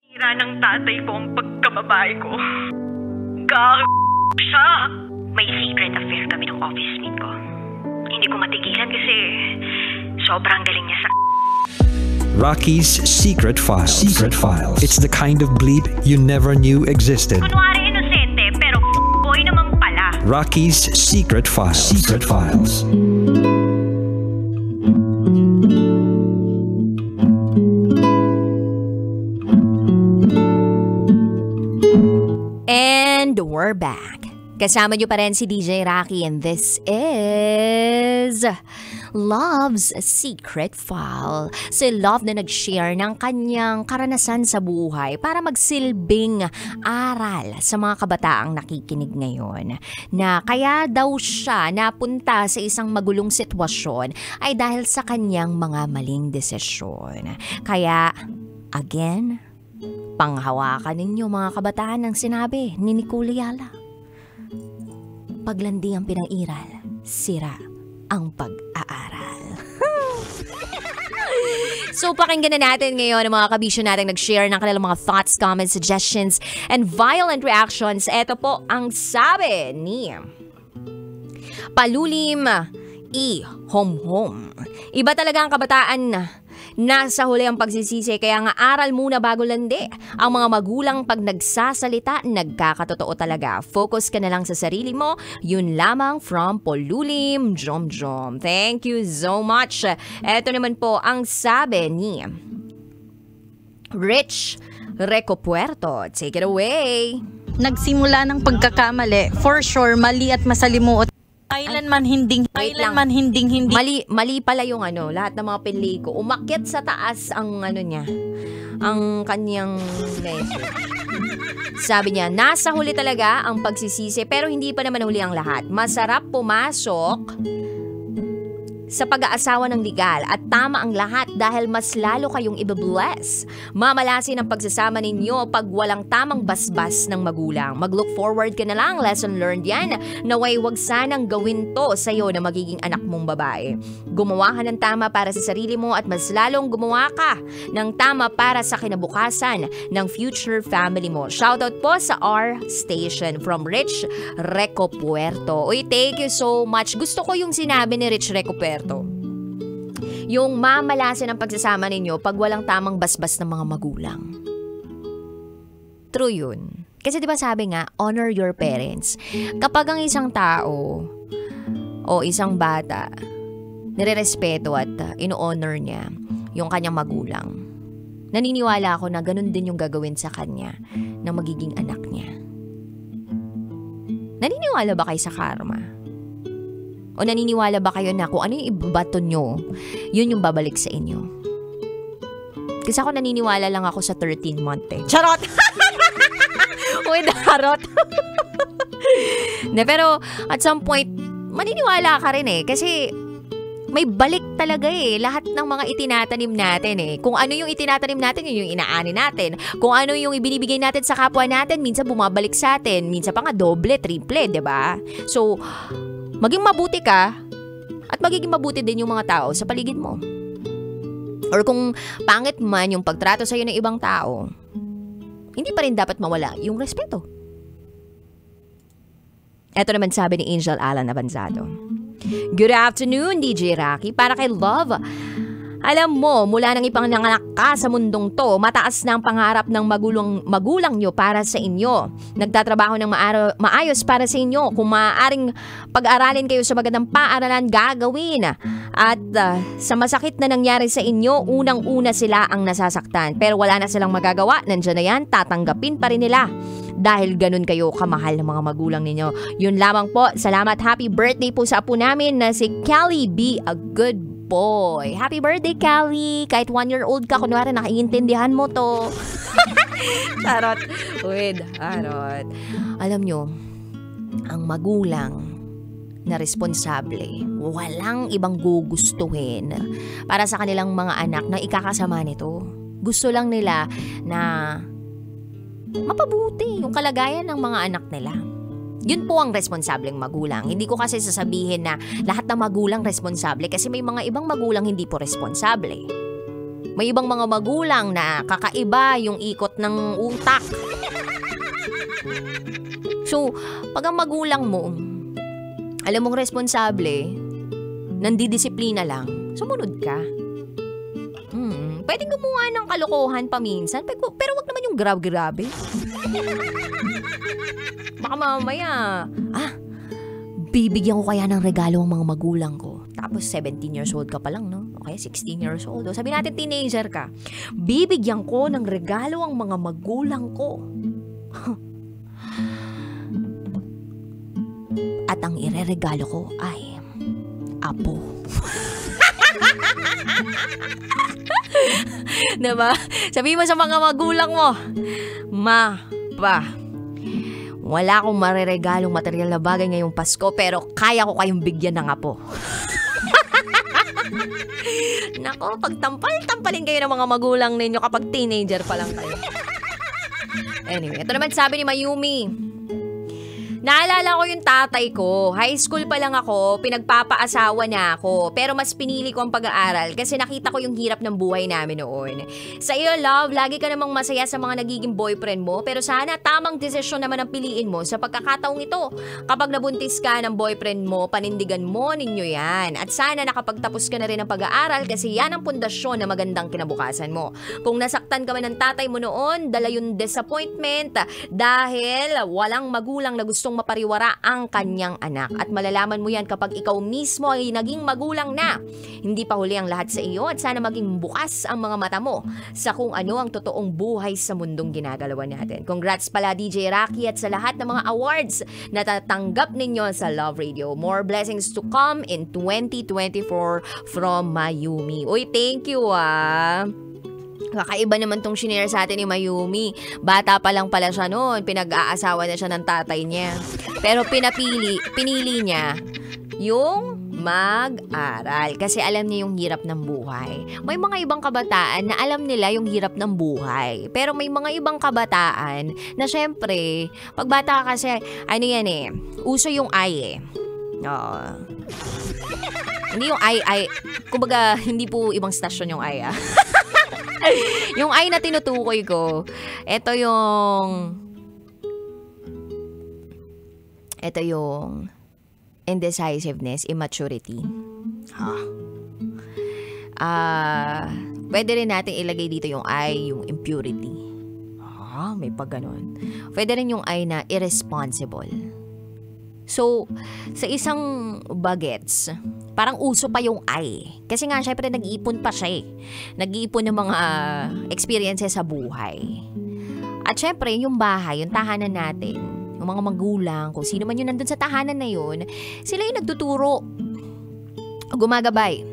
Tira ng tatay ko ang pagkababae ko. Siya. May secret affair kami ng office mate ko. Hindi ko matigilan kasi sobrang galing niya sa... Rocky's Secret Files. Secret Files. It's the kind of bleep you never knew existed. Kunwari inosente, pero boy naman pala. Rocky's Secret Files. Secret Files. And we're back. Kasama nyo pa rin si DJ Rocky and this is Love's Secret File. Si Love na nag-share ng kanyang karanasan sa buhay para magsilbing aral sa mga kabataang nakikinig ngayon. Na kaya daw siya napunta sa isang magulong sitwasyon ay dahil sa kanyang mga maling desisyon. Kaya, again, panghawakan ninyo mga kabataan ng sinabi ni Nicole Ayala. Paglandi ang pinairal, sira ang pag-aaral. So pakinggan na natin ngayon ang mga kabisyo natin nag-share ng kanilang mga thoughts, comments, suggestions, and violent reactions. Ito po ang sabi ni Palulim Hom. Iba talaga ang kabataan nasa huli ang pagsisisi, kaya nga aral muna bago landi. Ang mga magulang pag nagsasalita, nagkakatotoo talaga. Focus ka na lang sa sarili mo. Yun lamang from Polulim Jom. Thank you so much. Eto naman po ang sabi ni Rich Recopuerto. Take it away. Nagsimula ng pagkakamali. For sure, mali at masalimuot. Kailanman hindi. Mali pala yung lahat ng mga pili ko. Umakyat sa taas ang niya, ang kanyang message. Sabi niya, nasa huli talaga ang pagsisisi pero hindi pa naman huli ang lahat. Masarap pumasok sa pag-aasawa ng legal at tama ang lahat dahil mas lalo kayong ibe-bless. Mamalasin ang pagsasama ninyo pag walang tamang basbas ng magulang. Mag-look forward ka na lang, lesson learned yan. Naway wag sanang gawin to sa'yo na magiging anak mong babae. Gumawa ka ng tama para sa sarili mo at mas lalong gumawa ka ng tama para sa kinabukasan ng future family mo. Shoutout po sa R Station from Rich Recopuerto. Uy, thank you so much. Gusto ko yung sinabi ni Rich Recopuerto. Yung mamalasin ang pagsasama ninyo pag walang tamang basbas ng mga magulang. True yun. Kasi diba sabi nga, honor your parents. Kapag ang isang tao o isang bata nirerespeto at ino-honor niya yung kanyang magulang, naniniwala ako na ganun din yung gagawin sa kanya ng magiging anak niya. Naniniwala ba kayo sa karma? O naniniwala ba kayo na kung ano yung ibabato nyo, yun yung babalik sa inyo? Kasi ako naniniwala lang ako sa 13 month eh. Charot! Uy, darot! Pero at some point, maniniwala ka rin eh. Kasi may balik talaga eh. Lahat ng mga itinatanim natin eh. Kung ano yung itinatanim natin, yun yung inaani natin. Kung ano yung ibinibigay natin sa kapwa natin, minsan bumabalik sa atin. Minsan pa nga doble, triple, diba? So, maging mabuti ka at magiging mabuti din yung mga tao sa paligid mo. Or kung pangit man yung pagtrato sa'yo ng ibang tao, hindi pa rin dapat mawala yung respeto. Ito naman sabi ni Angel Alan Abanzado. Good afternoon, DJ Rocky. Para kay Love, alam mo, mula nang ipanganak ka sa mundong to, mataas na ang pangarap ng magulang nyo para sa inyo. Nagtatrabaho ng maayos para sa inyo. Kung maaaring pag-aralin kayo sa magandang paaralan, gagawin. At sa masakit na nangyari sa inyo, unang-una sila ang nasasaktan. Pero wala na silang magagawa. Nandiyan na yan, tatanggapin pa rin nila. Dahil ganun kayo kamahal ng mga magulang ninyo. Yun lamang po. Salamat. Happy birthday po sa apo namin na si Kelly B. A good boy. Happy birthday, Callie. Kahit 1-year-old ka, kunwari nakaiintindihan mo to. Charot. Uy, charot. Alam nyo, ang magulang na responsable, walang ibang gugustuhin para sa kanilang mga anak na ikakasama nito. Gusto lang nila na mapabuti yung kalagayan ng mga anak nila. Yun po ang responsableng magulang. Hindi ko kasi sasabihin na lahat ng magulang responsable kasi may mga ibang magulang hindi po responsable. May ibang mga magulang na kakaiba yung ikot ng utak. So, pag ang magulang mo, alam mong responsable, nandidisiplina lang, sumunod ka. Pwedeng gumawa ng kalokohan paminsan, pero wag naman yung grabe. Baka mamaya, bibigyan ko kaya ng regalo ang mga magulang ko. Tapos 17 years old ka pa lang, no? Okay, 16 years old. O, sabi natin teenager ka. Bibigyan ko ng regalo ang mga magulang ko. At ang ireregalo ko ay apo. Diba? Sabihin mo sa mga magulang mo, wala akong mareregalong material na bagay ngayong Pasko, pero kaya ko kayong bigyan ng apo. Nako, pagtampal-tampalin kayo ng mga magulang ninyo kapag teenager pa lang kayo. Anyway, ito naman sabi ni Mayumi. Naalala ko yung tatay ko. High school pa lang ako, pinagpapaasawa na ako. Pero mas pinili ko ang pag-aaral kasi nakita ko yung hirap ng buhay namin noon. Sa iyo, love, lagi ka namang masaya sa mga nagiging boyfriend mo. Pero sana tamang desisyon naman ang piliin mo sa pagkakataong ito. Kapag nabuntis ka ng boyfriend mo, panindigan mo ninyo yan. At sana nakapagtapos ka na rin ng pag-aaral kasi yan ang pundasyon na magandang kinabukasan mo. Kung nasaktan ka man ng tatay mo noon, dala yung disappointment dahil walang magulang na gustong mapariwara ang kanyang anak. At malalaman mo yan kapag ikaw mismo ay naging magulang na. Hindi pa huli ang lahat sa iyo at sana maging bukas ang mga mata mo sa kung ano ang totoong buhay sa mundong ginagalawan natin. Congrats pala DJ Rocky at sa lahat ng mga awards na tatanggap ninyo sa Love Radio. More blessings to come in 2024 from Mayumi. Uy, thank you Kakaiba naman tong shinare sa atin ni Mayumi. Bata pa lang pala siya noon, pinag-aasawa na siya ng tatay niya. Pero pinili niya yung mag-aral kasi alam niya yung hirap ng buhay. May mga ibang kabataan na alam nila yung hirap ng buhay. Pero may mga ibang kabataan na syempre, pag bata ka kasi, uso yung ay Hindi yung ay, kumbaga, hindi po ibang stasyon yung ay Yung ay na tinutukoy ko, ito yung indecisiveness, immaturity. Pwede rin natin ilagay dito yung I, yung impurity. May pag ganon. Pwede rin yung I na irresponsible. So, sa isang bagets, parang uso pa yung I. Kasi nga, syempre, nag-iipon pa siya Nag-iipon ng mga experiences sa buhay. At syempre, yung bahay, yung tahanan natin, yung mga magulang, kung sino man yun nandun sa tahanan na yun, sila yung nagtuturo, gumagabay,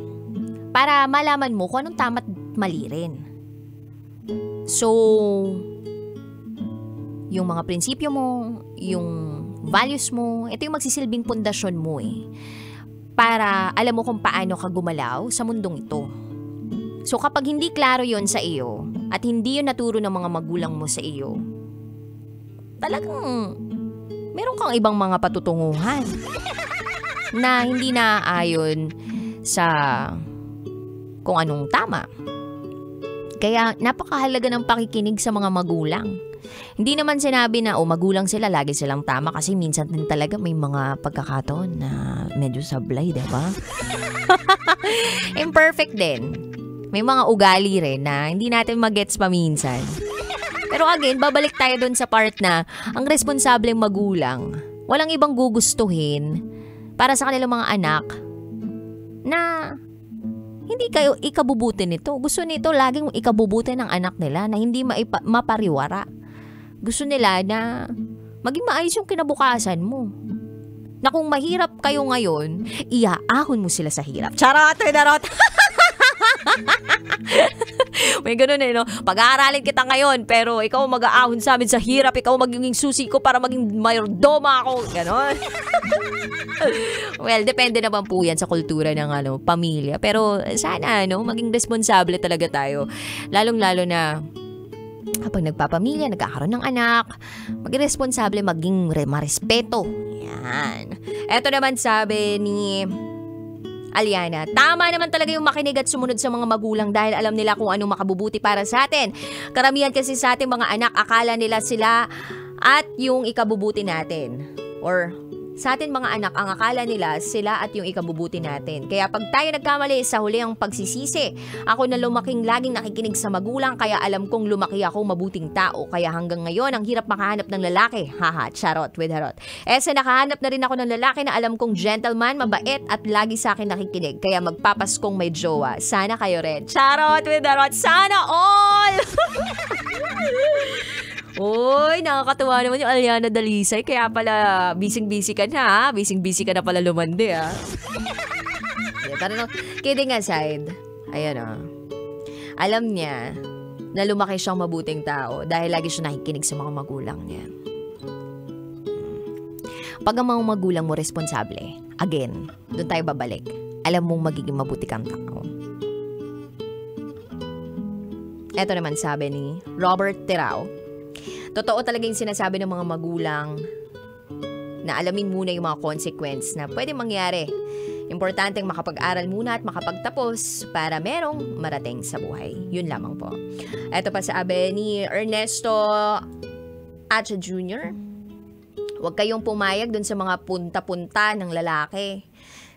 para malaman mo kung anong tama't mali rin. So, yung mga prinsipyo mo, yung values mo, ito yung magsisilbing pundasyon mo para alam mo kung paano ka gumalaw sa mundong ito. So kapag hindi klaro yon sa iyo at hindi yun naturo ng mga magulang mo sa iyo, talagang meron kang ibang mga patutunguhan na hindi naaayon sa kung anong tama. Kaya napakahalaga ng pakikinig sa mga magulang. Hindi naman sinabi na magulang sila, lagi silang tama kasi minsan din talaga may mga pagkakataon na medyo sablay, diba? Imperfect din. May mga ugali rin na hindi natin magets pa minsan. Pero again, babalik tayo dun sa part na ang responsableng magulang, walang ibang gugustuhin para sa kanilang mga anak na hindi kayo ikabubuti nito. Gusto nito laging ikabubuti ng anak nila na hindi mapariwara. Gusto nila na maging maayos yung kinabukasan mo. Na kung mahirap kayo ngayon, iaahon mo sila sa hirap. Charot! May ganun no? Pag-aaralin kita ngayon, pero ikaw mag-aahon sa amin sa hirap, ikaw magiging susi ko para maging mayordoma ako. Ganon. Well, depende naman po yan sa kultura ng pamilya. Pero sana, maging responsable talaga tayo. Lalong-lalo na kapag nagpapamilya, nagkakaroon ng anak, maging responsable, maging marespeto. Yan. Eto naman sabi ni Aliana, tama naman talaga yung makinig at sumunod sa mga magulang dahil alam nila kung anong makabubuti para sa atin. Karamihan kasi sa ating mga anak, akala nila sila at yung ikabubuti natin. Or sa atin mga anak, ang akala nila sila at yung ikabubuti natin. Kaya pag tayo nagkamali, sa huli ang pagsisisi. Ako na lumaking laging nakikinig sa magulang, kaya alam kong lumaki ako mabuting tao. Kaya hanggang ngayon, ang hirap makahanap ng lalaki. Haha, charot with harot. Sa nakahanap na rin ako ng lalaki na alam kong gentleman, mabait at lagi sa akin nakikinig. Kaya magpapaskong may jowa. Sana kayo rin. Charot with harot. Sana all! Uy, nakakatuwa naman yung Aliana Dalisay. Kaya pala, busy-busy ka na, ha? Busy-busy ka na pala lumandi, ha? Pero no, kidding aside, ayan, alam niya na lumaki siyang mabuting tao dahil lagi siya nakikinig sa mga magulang niya. Pag ang mga magulang mo responsable, again, doon tayo babalik. Alam mong magiging mabuti kang tao. Ito naman sabi ni Robert Terao. Totoo talaga yung sinasabi ng mga magulang na alamin muna yung mga consequence na pwede mangyari. Importanteng makapag-aral muna at makapagtapos para merong marating sa buhay. Yun lamang po. Ito pa sabi ni Ernesto Acha Jr. Huwag kayong pumayag dun sa mga punta-punta ng lalaki.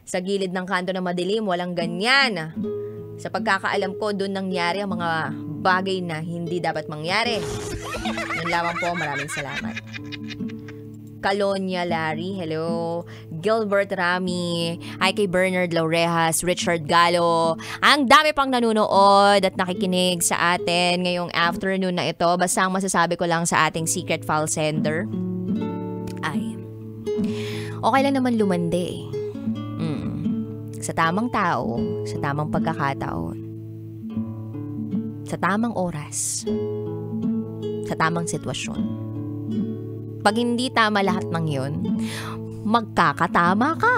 Sa gilid ng kanto na madilim, walang ganyan. Sa pagkakaalam ko, dun nangyari ang mga bagay na hindi dapat mangyari. Yun lamang po, maraming salamat. Calonia Larry, hello. Gilbert Rami, ay kay Bernard Laurejas, Richard Gallo. Ang dami pang nanonood at nakikinig sa atin ngayong afternoon na ito. Basta ang masasabi ko lang sa ating secret file sender ay, okay lang naman lumandi. Sa tamang tao, sa tamang pagkakataon, sa tamang oras, sa tamang sitwasyon. Pag hindi tama lahat ng yun, magkakatama ka.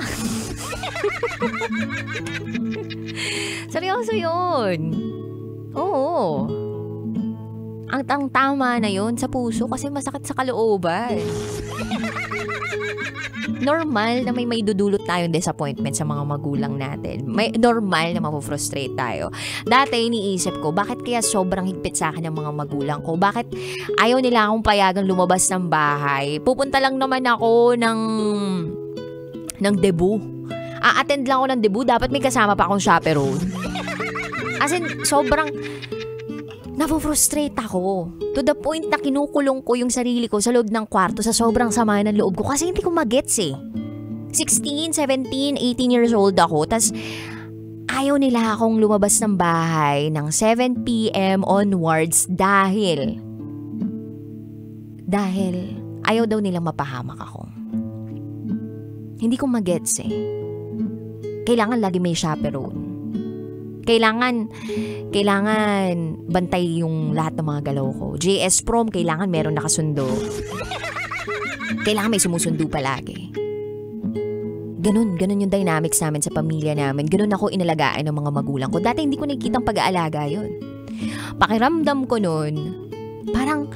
Seryoso yun. Oo. Ang tama na yun sa puso kasi masakit sa kalooban. Normal na may dudulot tayong disappointment sa mga magulang natin. May normal na mapufrustrate tayo. Dati iniisip ko, bakit kaya sobrang higpit sa akin ng mga magulang ko? Bakit ayaw nila akong payagang lumabas ng bahay? Pupunta lang naman ako ng debut. A-attend lang ako ng debut. Dapat may kasama pa akong chaperone. As in, sobrang napufrustrate ako. To the point na kinukulong ko yung sarili ko sa loob ng kwarto sa sobrang sama ng loob ko kasi hindi ko magets eh. 16, 17, 18 years old ako. Tas ayaw nila akong lumabas ng bahay ng 7 p.m. onwards dahil ayaw daw nilang mapahamak ako. Hindi ko magets eh. Kailangan lagi may chaperone. Kailangan bantay yung lahat ng mga galaw ko. JS Prom, kailangan meron nakasundo. Kailangan may sumusundo palagi. Ganun yung dynamics namin sa pamilya namin. Ganun ako inalagaan ng mga magulang ko. Dati hindi ko nakikitang pag-aalaga yun. Pakiramdam ko nun, parang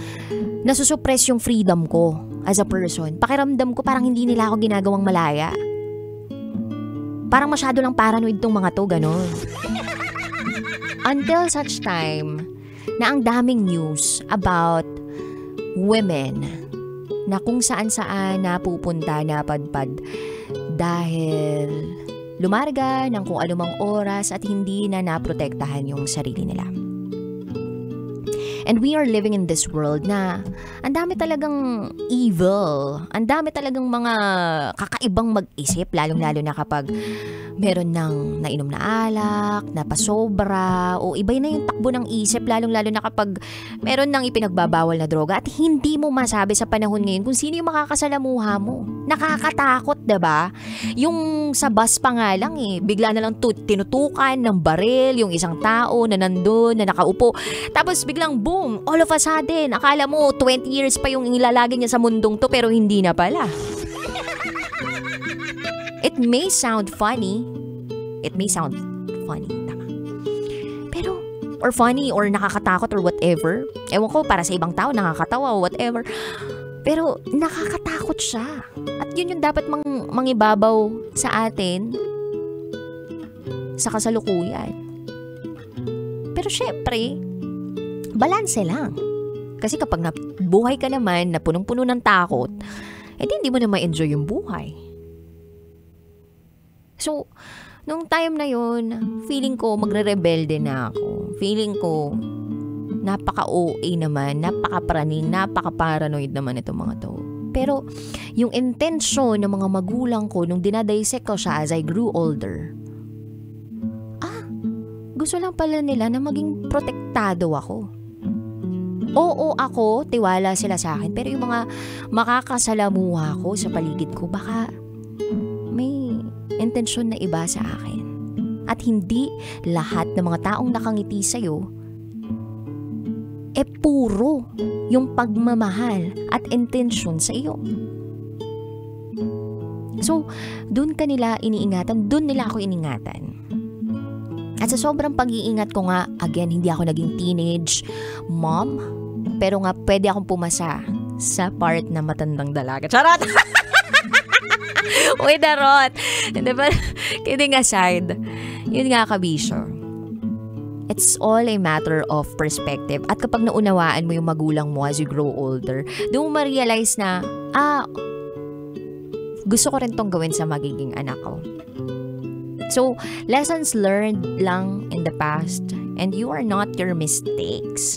nasusuppress yung freedom ko as a person. Pakiramdam ko parang hindi nila ako ginagawang malaya. Parang masyado lang paranoid tong mga to, ganun. Until such time na ang daming news about women na kung saan-saan napupunta, napadpad dahil lumarga ng kung anumang oras at hindi na naprotektahan yung sarili nila. And we are living in this world na ang dami talagang evil. Ang dami talagang mga kakaibang mag-isip, lalong-lalo na kapag meron ng nainom na alak, napasobra, o iba na yung takbo ng isip, lalong-lalo na kapag meron ng ipinagbabawal na droga at hindi mo masabi sa panahon ngayon kung sino yung makakasalamuha mo. Nakakatakot, diba? Yung sa bus pa nga lang bigla na lang tinutukan ng baril yung isang tao na nandun, na nakaupo. Tapos biglang boom, all of a sudden, akala mo 20 years pa yung ilalagay niya sa mundong to pero hindi na pala. It may sound funny. Tama. Pero, or funny, or nakakatakot, or whatever. Ewan ko, para sa ibang tao, nakakatawa, or whatever. Pero, nakakatakot siya. At yun yung dapat mangibabaw sa atin. sa kasalukuyan. Pero syempre, balanse lang. Kasi kapag buhay ka naman na punong-puno ng takot, hindi mo na ma-enjoy yung buhay. So, nung time na yun, feeling ko magre-rebelde na ako. Feeling ko napaka-OA naman, napaka-praning, napaka-paranoid naman itong mga to. Pero yung intensyon ng mga magulang ko nung dinadissect ko siya as I grew older, gusto lang pala nila na maging protektado ako. Oo ako, tiwala sila sa akin, pero yung mga makakasalamuha ko sa paligid ko, baka may intensyon na iba sa akin. At hindi lahat ng mga taong nakangiti sa'yo, puro yung pagmamahal at intensyon sa iyo. So, dun nila ako iniingatan. At sa sobrang pag-iingat ko nga, again, hindi ako naging teenage mom, pero nga pwede akong pumasa sa part na matandang dalaga. Charot! Uy, darot! Kidding aside, yun nga kabisyo. It's all a matter of perspective. At kapag naunawaan mo yung magulang mo as you grow older, doon mo ma-realize na, gusto ko rin tong gawin sa magiging anak ko. So, lessons learned lang in the past, and you are not your mistakes.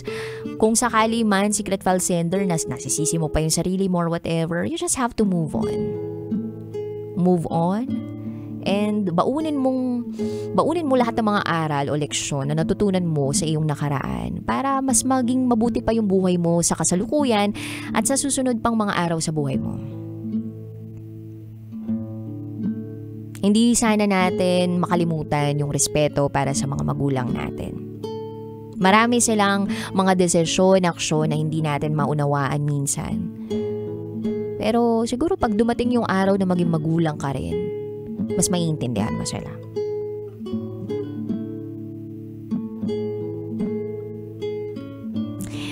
Kung sakali man, secret file sender, nasisisi mo pa yung sarili mo or whatever, you just have to move on. Move on, and baunin mo lahat ng mga aral o leksyon na natutunan mo sa iyong nakaraan para mas maging mabuti pa yung buhay mo sa kasalukuyan at sa susunod pang mga araw sa buhay mo. Hindi sana natin makalimutan yung respeto para sa mga magulang natin. Marami silang mga desisyon, aksyon na hindi natin maunawaan minsan. Pero siguro pag dumating yung araw na maging magulang ka rin, mas maiintindihan mo sila.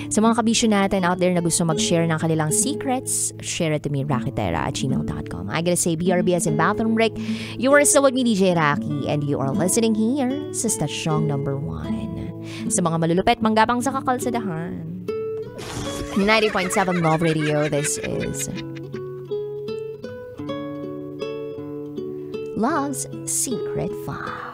Sa mga kabisyo natin out there na gusto mag-share ng kanilang secrets, share it to me, rakitera@gmail.com. I gotta say, BRB as in bathroom break. You are still with me, DJ Raki, and you are listening here sa Stasyong number 1. Sa mga malulupet, manggapang sa kakalsadahan. 90.7 Love Radio, this is Love's Secret File.